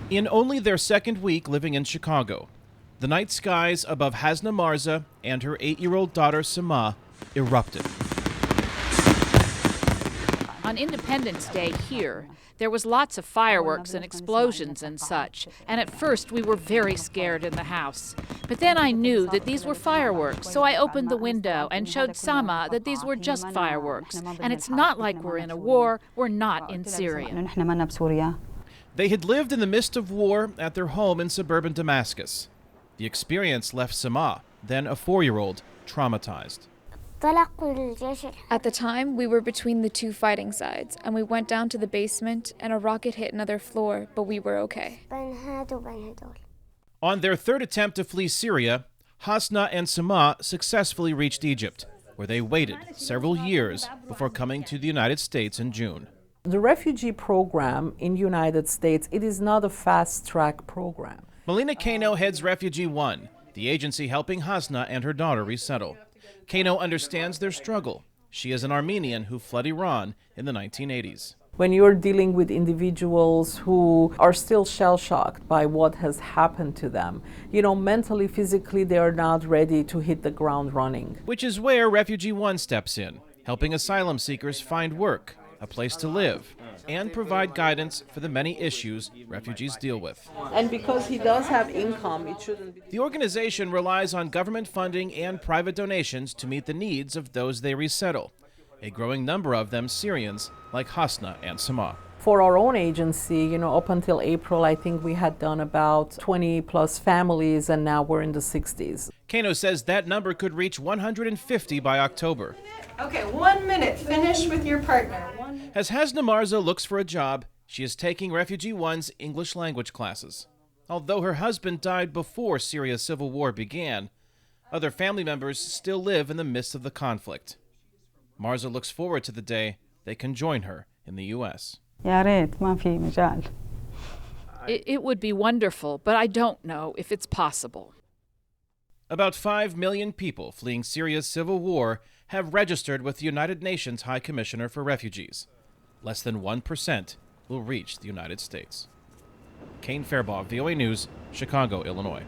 In only their second week living in Chicago, the night skies above Hasna Marza and her 8-year-old daughter Sama erupted. On Independence Day here, there was lots of fireworks and explosions and such, and at first we were very scared in the house. But then I knew that these were fireworks, so I opened the window and showed Sama that these were just fireworks, and it's not like we're in a war, we're not in Syria. They had lived in the midst of war at their home in suburban Damascus. The experience left Sama, then a 4-year-old, traumatized. At the time, we were between the two fighting sides, and we went down to the basement, and a rocket hit another floor, but we were okay. On their third attempt to flee Syria, Hasna and Sama successfully reached Egypt, where they waited several years before coming to the United States in June. The refugee program in the United States, it is not a fast-track program. Melina Kano heads Refugee One, the agency helping Hasna and her daughter resettle. Kano understands their struggle. She is an Armenian who fled Iran in the 1980s. When you're dealing with individuals who are still shell-shocked by what has happened to them, mentally, physically, they are not ready to hit the ground running. Which is where Refugee One steps in, helping asylum seekers find work, a place to live, and provide guidance for the many issues refugees deal with. And because he does have income, it shouldn't be. The organization relies on government funding and private donations to meet the needs of those they resettle, a growing number of them Syrians like Hasna and Sama. For our own agency, up until April, I think we had done about 20 plus families, and now we're in the 60s. Kano says that number could reach 150 by October. Okay, 1 minute. Finish with your partner. As Hasna Marza looks for a job, she is taking Refugee One's English language classes. Although her husband died before Syria's civil war began, other family members still live in the midst of the conflict. Marza looks forward to the day they can join her in the U.S. It would be wonderful, but I don't know if it's possible. About 5 million people fleeing Syria's civil war have registered with the United Nations High Commissioner for Refugees. Less than 1% will reach the United States. Kane Fairbaugh, VOA News, Chicago, Illinois.